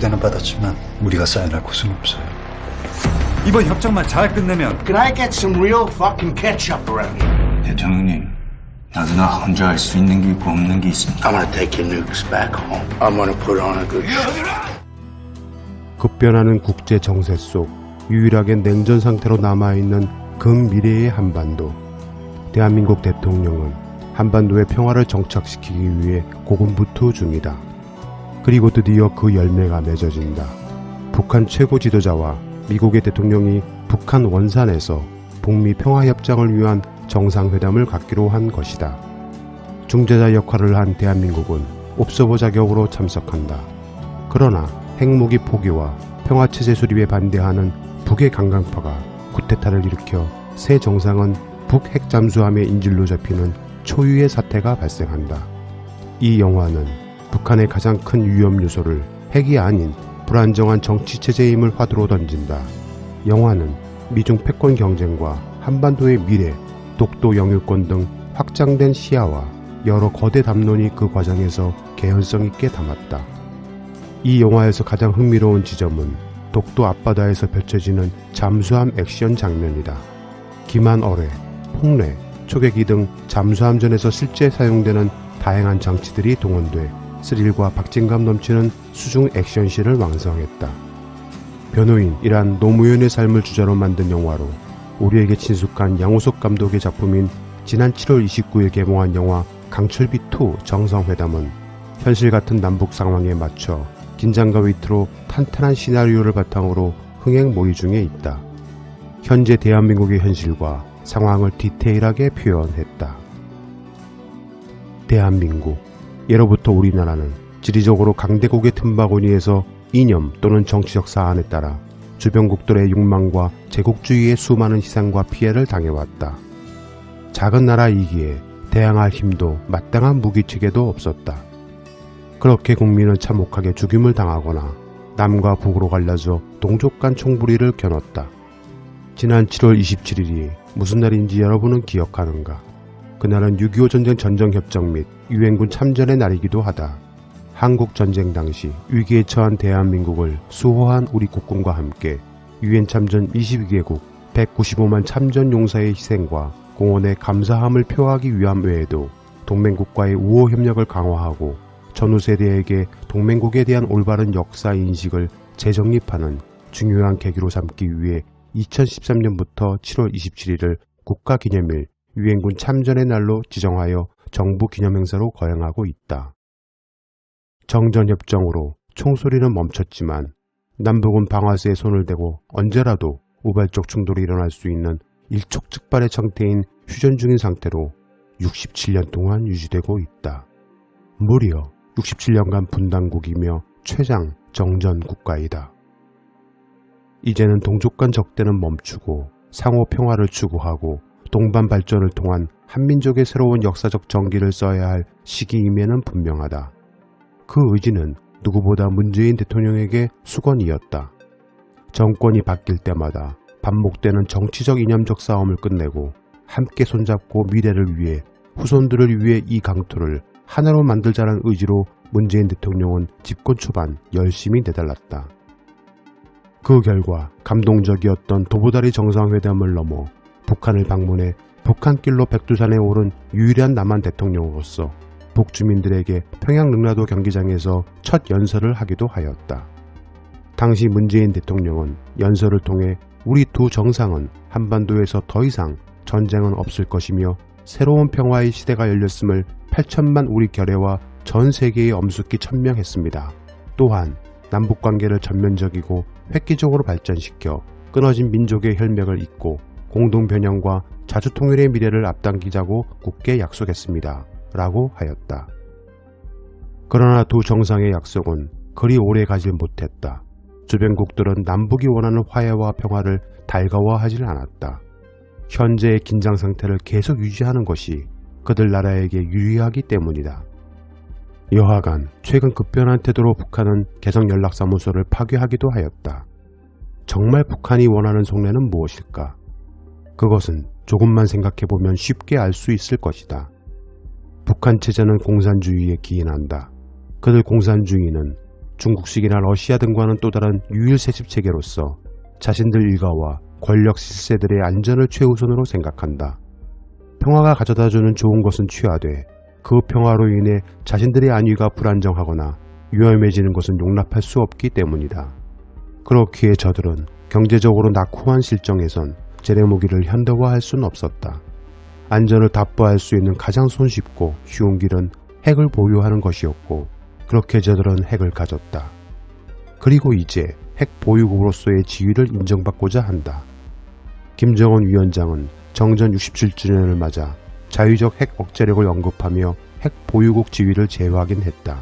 기대는 받았지만 우리가 사인할 곳은 없어요. 이번 협정만 잘 끝내면 Can I get some real fucking ketchup around here? 대통령님, 나도 나 혼자 할 수 있는 게 있고 없는 게 있습니다. I'm gonna take your nukes back home. I'm gonna put on a good show. 급변하는 국제 정세 속 유일하게 냉전 상태로 남아있는 근미래의 한반도. 대한민국 대통령은 한반도의 평화를 정착시키기 위해 고군분투 중이다. 그리고 드디어 그 열매가 맺어진다. 북한 최고 지도자와 미국의 대통령이 북한 원산에서 북미 평화협정을 위한 정상회담을 갖기로 한 것이다. 중재자 역할을 한 대한민국은 옵서버 자격으로 참석한다. 그러나 핵무기 포기와 평화체제 수립에 반대하는 북의 강강파가 쿠데타를 일으켜 새 정상은 북핵 잠수함의 인질로 잡히는 초유의 사태가 발생한다. 이 영화는 북한의 가장 큰 위험 요소를 핵이 아닌 불안정한 정치체제임을 화두로 던진다. 영화는 미중 패권 경쟁과 한반도의 미래, 독도 영유권 등 확장된 시야와 여러 거대 담론이 그 과정에서 개연성 있게 담았다. 이 영화에서 가장 흥미로운 지점은 독도 앞바다에서 펼쳐지는 잠수함 액션 장면이다. 기만 어뢰, 폭뢰, 초계기 등 잠수함전에서 실제 사용되는 다양한 장치들이 동원돼 스릴과 박진감 넘치는 수중 액션씬을 완성했다. 변호인이란 노무현의 삶을 주제로 만든 영화로 우리에게 친숙한 양호석 감독의 작품인 지난 7월 29일 개봉한 영화 강철비2 정상회담은 현실 같은 남북 상황에 맞춰 긴장과 위트로 탄탄한 시나리오를 바탕으로 흥행몰이 중에 있다. 현재 대한민국의 현실과 상황을 디테일하게 표현했다. 대한민국. 예로부터 우리나라는 지리적으로 강대국의 틈바구니에서 이념 또는 정치적 사안에 따라 주변국들의 욕망과 제국주의의 수많은 희생과 피해를 당해왔다. 작은 나라이기에 대항할 힘도 마땅한 무기체계도 없었다. 그렇게 국민은 참혹하게 죽임을 당하거나 남과 북으로 갈라져 동족 간 총부리를 겨눴다. 지난 7월 27일이 무슨 날인지 여러분은 기억하는가? 그날은 6.25 전쟁 전정협정 및 유엔군 참전의 날이기도 하다. 한국 전쟁 당시 위기에 처한 대한민국을 수호한 우리 국군과 함께 유엔 참전 22개국 195만 참전 용사의 희생과 공헌에 감사함을 표하기 위함 외에도 동맹국과의 우호 협력을 강화하고 전후 세대에게 동맹국에 대한 올바른 역사 인식을 재정립하는 중요한 계기로 삼기 위해 2013년부터 7월 27일을 국가기념일 유엔군 참전의 날로 지정하여 정부 기념행사로 거행하고 있다. 정전협정으로 총소리는 멈췄지만 남북은 방아쇠에 손을 대고 언제라도 우발적 충돌이 일어날 수 있는 일촉즉발의 상태인 휴전 중인 상태로 67년 동안 유지되고 있다. 무려 67년간 분단국이며 최장 정전 국가이다. 이제는 동족 간 적대는 멈추고 상호 평화를 추구하고 동반 발전을 통한 한민족의 새로운 역사적 전기를 써야 할 시기임에는 분명하다. 그 의지는 누구보다 문재인 대통령에게 수건이었다. 정권이 바뀔 때마다 반복되는 정치적 이념적 싸움을 끝내고 함께 손잡고 미래를 위해 후손들을 위해 이 강토를 하나로 만들자는 의지로 문재인 대통령은 집권 초반 열심히 내달랐다. 그 결과 감동적이었던 도보다리 정상회담을 넘어 북한을 방문해 북한길로 백두산에 오른 유일한 남한 대통령으로서 북주민들에게 평양능라도 경기장에서 첫 연설을 하기도 하였다. 당시 문재인 대통령은 연설을 통해 우리 두 정상은 한반도에서 더 이상 전쟁은 없을 것이며 새로운 평화의 시대가 열렸음을 8천만 우리 결의와 전 세계에 엄숙히 천명했습니다. 또한 남북관계를 전면적이고 획기적으로 발전시켜 끊어진 민족의 혈맥을 잇고 공동변형과 자주통일의 미래를 앞당기자고 굳게 약속했습니다. 라고 하였다. 그러나 두 정상의 약속은 그리 오래 가질 못했다. 주변국들은 남북이 원하는 화해와 평화를 달가워하질 않았다. 현재의 긴장 상태를 계속 유지하는 것이 그들 나라에게 유리하기 때문이다. 여하간 최근 급변한 태도로 북한은 개성연락사무소를 파괴하기도 하였다. 정말 북한이 원하는 속내는 무엇일까? 그것은 조금만 생각해보면 쉽게 알 수 있을 것이다. 북한 체제는 공산주의에 기인한다. 그들 공산주의는 중국식이나 러시아 등과는 또 다른 유일 세습 체계로서 자신들 일가와 권력 실세들의 안전을 최우선으로 생각한다. 평화가 가져다주는 좋은 것은 취하되 그 평화로 인해 자신들의 안위가 불안정하거나 위험해지는 것은 용납할 수 없기 때문이다. 그렇기에 저들은 경제적으로 낙후한 실정에선 재래무기를 현대화할 수는 없었다. 안전을 답보할 수 있는 가장 손쉽고 쉬운 길은 핵을 보유하는 것이었고 그렇게 저들은 핵을 가졌다. 그리고 이제 핵 보유국으로서의 지위를 인정받고자 한다. 김정은 위원장은 정전 67주년을 맞아 자유적 핵 억제력을 언급하며 핵 보유국 지위를 재확인했다.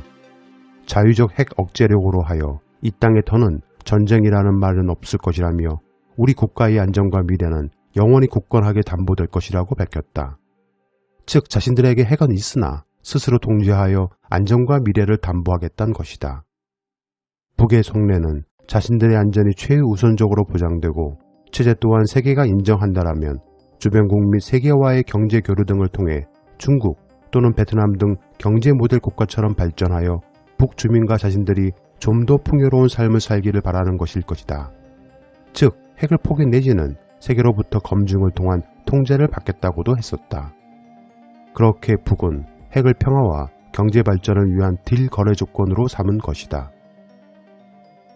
자유적 핵 억제력으로 하여 이 땅에 더는 전쟁이라는 말은 없을 것이라며 우리 국가의 안전과 미래는 영원히 굳건하게 담보될 것이라고 밝혔다. 즉 자신들에게 핵은 있으나 스스로 통제하여 안전과 미래를 담보하겠다는 것이다. 북의 속내는 자신들의 안전이 최우선적으로 보장되고 체제 또한 세계가 인정한다라면 주변국 및 세계와의 경제 교류 등을 통해 중국 또는 베트남 등 경제 모델 국가처럼 발전하여 북주민과 자신들이 좀 더 풍요로운 삶을 살기를 바라는 것일 것이다. 즉 핵을 포기 내지는 세계로부터 검증을 통한 통제를 받겠다고도 했었다. 그렇게 북은 핵을 평화와 경제 발전을 위한 딜 거래 조건으로 삼은 것이다.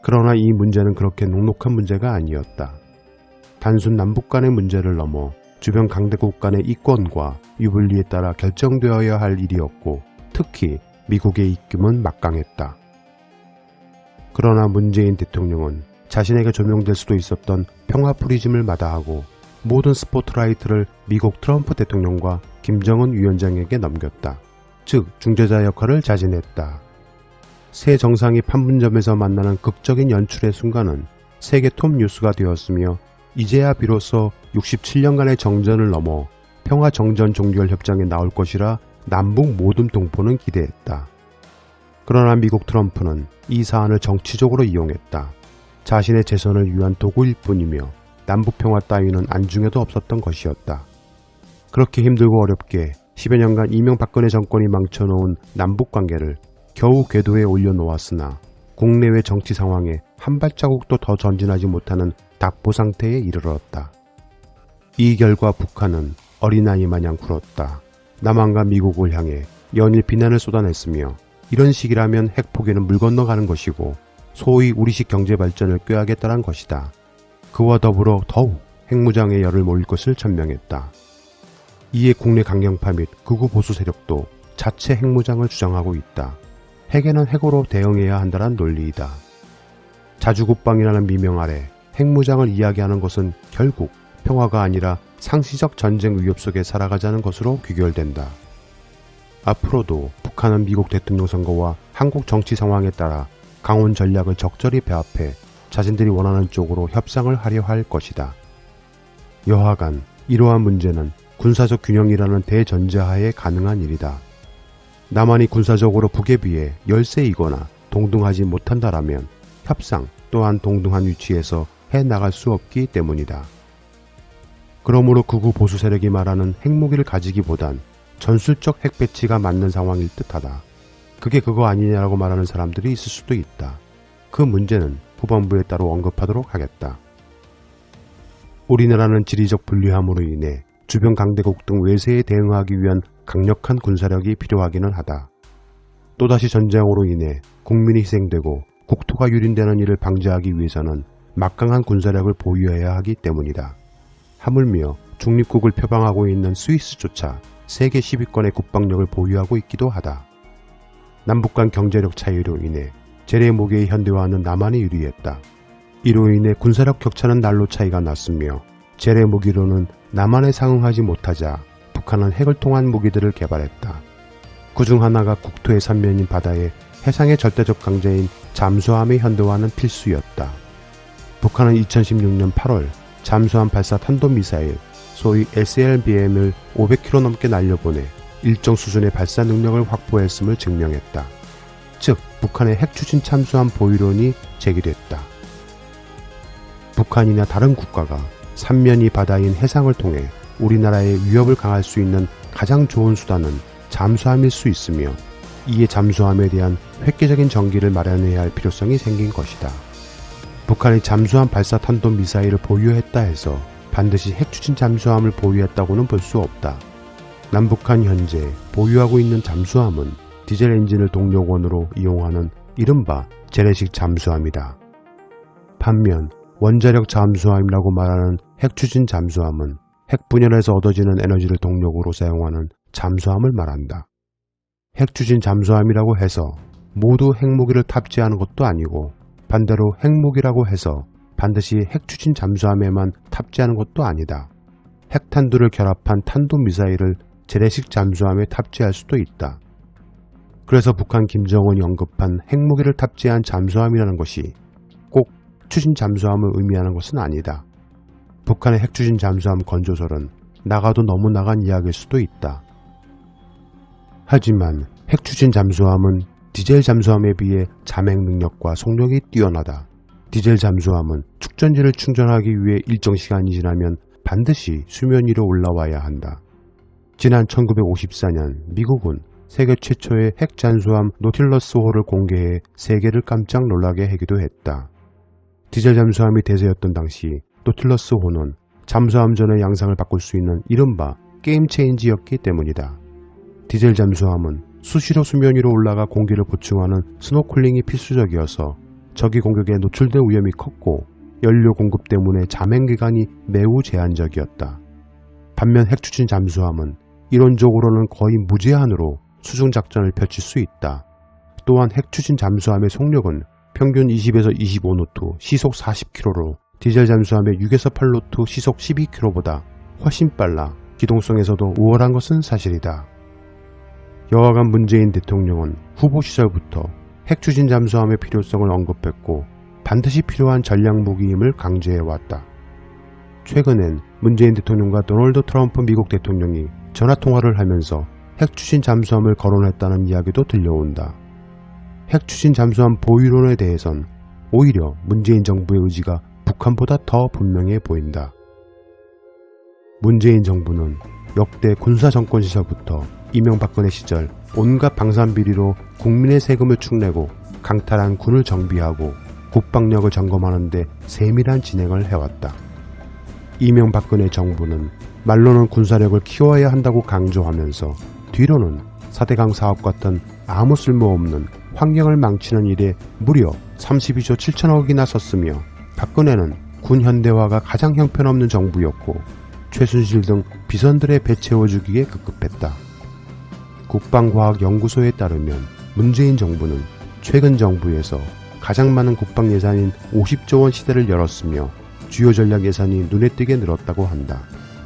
그러나 이 문제는 그렇게 녹록한 문제가 아니었다. 단순 남북 간의 문제를 넘어 주변 강대국 간의 이권과 유불리에 따라 결정되어야 할 일이었고 특히 미국의 입김은 막강했다. 그러나 문재인 대통령은 자신에게 조명될 수도 있었던 평화 프리즘을 마다하고 모든 스포트라이트를 미국 트럼프 대통령과 김정은 위원장에게 넘겼다. 즉 중재자 역할을 자진했다. 새 정상이 판문점에서 만나는 극적인 연출의 순간은 세계 톱 뉴스가 되었으며 이제야 비로소 67년간의 정전을 넘어 평화정전 종결 협정에 나올 것이라 남북 모든 동포는 기대했다. 그러나 미국 트럼프는 이 사안을 정치적으로 이용했다. 자신의 재선을 위한 도구일 뿐이며 남북평화 따위는 안중에도 없었던 것이었다. 그렇게 힘들고 어렵게 10여 년간 이명박근혜 정권이 망쳐놓은 남북관계를 겨우 궤도에 올려놓았으나 국내외 정치 상황에 한 발자국도 더 전진하지 못하는 답보 상태에 이르렀다. 이 결과 북한은 어린아이 마냥 굴었다. 남한과 미국을 향해 연일 비난을 쏟아냈으며 이런 식이라면 핵 포기는 물 건너가는 것이고 소위 우리식 경제 발전을 꾀하겠다는 것이다. 그와 더불어 더욱 핵무장에 열을 몰릴 것을 천명했다. 이에 국내 강경파 및 극우 보수 세력도 자체 핵무장을 주장하고 있다. 핵에는 핵으로 대응해야 한다는 논리이다. 자주국방이라는 미명 아래 핵무장을 이야기하는 것은 결국 평화가 아니라 상시적 전쟁 위협 속에 살아가자는 것으로 귀결된다. 앞으로도 북한은 미국 대통령 선거와 한국 정치 상황에 따라 강원 전략을 적절히 배합해 자신들이 원하는 쪽으로 협상을 하려 할 것이다. 여하간 이러한 문제는 군사적 균형이라는 대전제하에 가능한 일이다. 남한이 군사적으로 북에 비해 열세이거나 동등하지 못한다라면 협상 또한 동등한 위치에서 해나갈 수 없기 때문이다. 그러므로 극우 보수 세력이 말하는 핵무기를 가지기보단 전술적 핵 배치가 맞는 상황일 듯하다. 그게 그거 아니냐라고 말하는 사람들이 있을 수도 있다. 그 문제는 후반부에 따로 언급하도록 하겠다. 우리나라는 지리적 불리함으로 인해 주변 강대국 등 외세에 대응하기 위한 강력한 군사력이 필요하기는 하다. 또다시 전쟁으로 인해 국민이 희생되고 국토가 유린되는 일을 방지하기 위해서는 막강한 군사력을 보유해야 하기 때문이다. 하물며 중립국을 표방하고 있는 스위스조차 세계 10위권의 국방력을 보유하고 있기도 하다. 남북 간 경제력 차이로 인해 재래무기의 현대화는 남한이 유리했다. 이로 인해 군사력 격차는 날로 차이가 났으며 재래무기로는 남한에 상응하지 못하자 북한은 핵을 통한 무기들을 개발했다. 그중 하나가 국토의 3면인 바다에 해상의 절대적 강자인 잠수함의 현대화는 필수였다. 북한은 2016년 8월 잠수함 발사 탄도미사일 소위 SLBM을 500km 넘게 날려보내 일정 수준의 발사 능력을 확보했음을 증명했다. 즉 북한의 핵추진 잠수함 보유론이 제기됐다. 북한이나 다른 국가가 삼면이 바다인 해상을 통해 우리나라의 위협을 강할 수 있는 가장 좋은 수단은 잠수함일 수 있으며 이에 잠수함에 대한 획기적인 전기를 마련해야 할 필요성이 생긴 것이다. 북한이 잠수함 발사 탄도미사일을 보유했다 해서 반드시 핵추진 잠수함을 보유했다고는 볼 수 없다. 남북한 현재 보유하고 있는 잠수함은 디젤 엔진을 동력원으로 이용하는 이른바 재래식 잠수함이다. 반면 원자력 잠수함이라고 말하는 핵추진 잠수함은 핵 분열에서 얻어지는 에너지를 동력으로 사용하는 잠수함을 말한다. 핵추진 잠수함이라고 해서 모두 핵무기를 탑재하는 것도 아니고 반대로 핵무기라고 해서 반드시 핵추진 잠수함에만 탑재하는 것도 아니다. 핵탄두를 결합한 탄도미사일을 재래식 잠수함에 탑재할 수도 있다. 그래서 북한 김정은이 언급한 핵무기를 탑재한 잠수함이라는 것이 꼭 추진 잠수함을 의미하는 것은 아니다. 북한의 핵추진 잠수함 건조설은 나가도 너무 나간 이야기일 수도 있다. 하지만 핵추진 잠수함은 디젤 잠수함에 비해 잠행 능력과 속력이 뛰어나다. 디젤 잠수함은 축전지를 충전하기 위해 일정 시간이 지나면 반드시 수면 위로 올라와야 한다. 지난 1954년 미국은 세계 최초의 핵 잠수함 노틸러스호를 공개해 세계를 깜짝 놀라게 하기도 했다. 디젤 잠수함이 대세였던 당시 노틸러스호는 잠수함전의 양상을 바꿀 수 있는 이른바 게임 체인지였기 때문이다. 디젤 잠수함은 수시로 수면 위로 올라가 공기를 보충하는 스노클링이 필수적이어서 적의 공격에 노출될 위험이 컸고 연료 공급 때문에 잠행 기간이 매우 제한적이었다. 반면 핵추진 잠수함은 이론적으로는 거의 무제한으로 수중 작전을 펼칠 수 있다. 또한 핵추진 잠수함의 속력은 평균 20에서 25노트 시속 40km로 디젤 잠수함의 6에서 8노트 시속 12km보다 훨씬 빨라 기동성에서도 우월한 것은 사실이다. 여하간 문재인 대통령은 후보 시절부터 핵추진 잠수함의 필요성을 언급했고 반드시 필요한 전략무기임을 강조해왔다. 최근엔 문재인 대통령과 도널드 트럼프 미국 대통령이 전화통화를 하면서 핵추진 잠수함을 거론했다는 이야기도 들려온다. 핵추진 잠수함 보유론에 대해선 오히려 문재인 정부의 의지가 북한보다 더 분명해 보인다. 문재인 정부는 역대 군사정권 시절부터 이명박근혜 시절 온갖 방산비리로 국민의 세금을 축내고 강탈한 군을 정비하고 국방력을 점검하는 데 세밀한 진행을 해왔다. 이명박근혜 정부는 말로는 군사력을 키워야 한다고 강조하면서 뒤로는 4대강 사업 같은 아무 쓸모없는 환경을 망치는 일에 무려 32조 7천억이나 썼으며 박근혜는 군 현대화가 가장 형편없는 정부였고 최순실 등 비선들의 배 채워주기에 급급했다. 국방과학연구소에 따르면 문재인 정부는 최근 정부에서 가장 많은 국방 예산인 50조 원 시대를 열었으며 주요 전략 예산이 눈에 띄게 늘었다고 한다.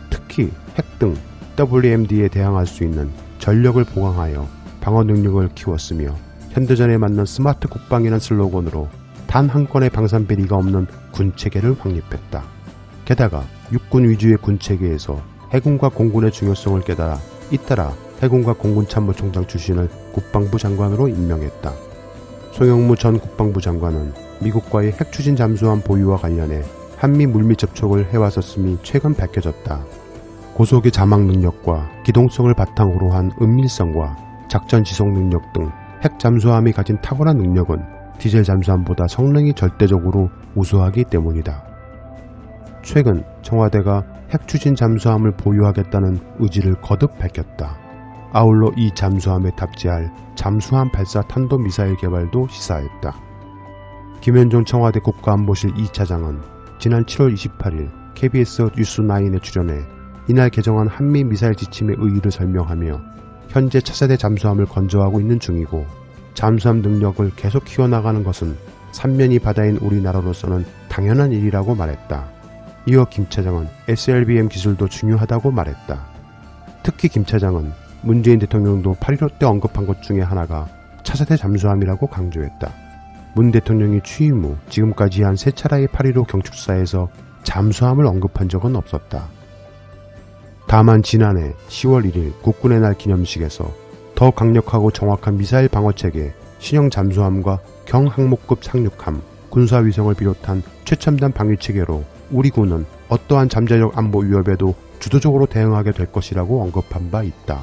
특히 핵 등 WMD에 대항할 수 있는 전력을 보강하여 방어 능력을 키웠으며 현대전에 맞는 스마트 국방이라는 슬로건으로 단 한 건의 방산비리가 없는 군체계를 확립했다. 게다가 육군 위주의 군체계에서 해군과 공군의 중요성을 깨달아 잇따라 해군과 공군참모총장 출신을 국방부 장관으로 임명했다. 송영무 전 국방부 장관은 미국과의 핵추진 잠수함 보유와 관련해 한미 물밑 접촉을 해왔었음이 최근 밝혀졌다. 고속의 자막 능력과 기동성을 바탕으로 한 은밀성과 작전 지속 능력 등 핵 잠수함이 가진 탁월한 능력은 디젤 잠수함보다 성능이 절대적으로 우수하기 때문이다. 최근 청와대가 핵추진 잠수함을 보유하겠다는 의지를 거듭 밝혔다. 아울러 이 잠수함에 탑재할 잠수함 발사 탄도미사일 개발도 시사했다. 김현종 청와대 국가안보실 2차장은 지난 7월 28일 KBS 뉴스9에 출연해 이날 개정한 한미 미사일 지침의 의의를 설명하며 현재 차세대 잠수함을 건조하고 있는 중이고 잠수함 능력을 계속 키워나가는 것은 삼면이 바다인 우리나라로서는 당연한 일이라고 말했다. 이어 김 차장은 SLBM 기술도 중요하다고 말했다. 특히 김 차장은 문재인 대통령도 8.15 때 언급한 것 중에 하나가 차세대 잠수함이라고 강조했다. 문 대통령이 취임 후 지금까지 한 3차례의 8.15 경축사에서 잠수함을 언급한 적은 없었다. 다만 지난해 10월 1일 국군의 날 기념식에서 더 강력하고 정확한 미사일 방어체계, 신형 잠수함과 경항목급 상륙함, 군사위성을 비롯한 최첨단 방위체계로 우리 군은 어떠한 잠재적 안보 위협에도 주도적으로 대응하게 될 것이라고 언급한 바 있다.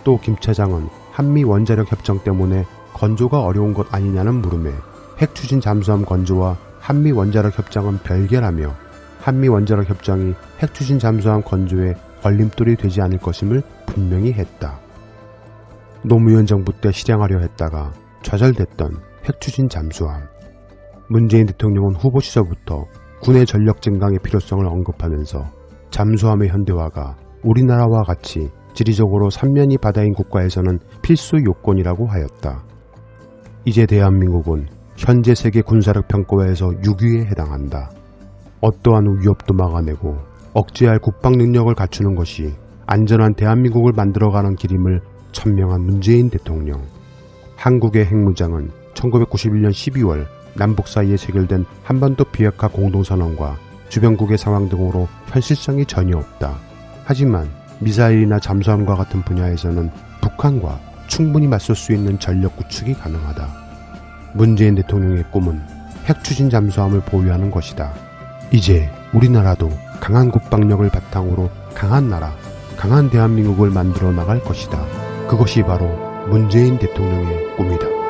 또 김 차장은 한미 원자력 협정 때문에 건조가 어려운 것 아니냐는 물음에 핵추진 잠수함 건조와 한미 원자력 협정은 별개라며 한미 원자력 협정이 핵추진 잠수함 건조에 걸림돌이 되지 않을 것임을 분명히 했다. 노무현 정부 때 실행하려 했다가 좌절됐던 핵추진 잠수함. 문재인 대통령은 후보 시절부터 군의 전력 증강의 필요성을 언급하면서 잠수함의 현대화가 우리나라와 같이 지리적으로 삼면이 바다인 국가에서는 필수 요건이라고 하였다. 이제 대한민국은 현재 세계 군사력 평가에서 6위에 해당한다. 어떠한 위협도 막아내고 억제할 국방 능력을 갖추는 것이 안전한 대한민국을 만들어가는 길임을 천명한 문재인 대통령. 한국의 핵무장은 1991년 12월 남북 사이에 체결된 한반도 비핵화 공동선언과 주변국의 상황 등으로 현실성이 전혀 없다. 하지만 미사일이나 잠수함과 같은 분야에서는 북한과 충분히 맞설 수 있는 전력 구축이 가능하다. 문재인 대통령의 꿈은 핵추진 잠수함을 보유하는 것이다. 이제 우리나라도 강한 국방력을 바탕으로 강한 나라, 강한 대한민국을 만들어 나갈 것이다. 그것이 바로 문재인 대통령의 꿈이다.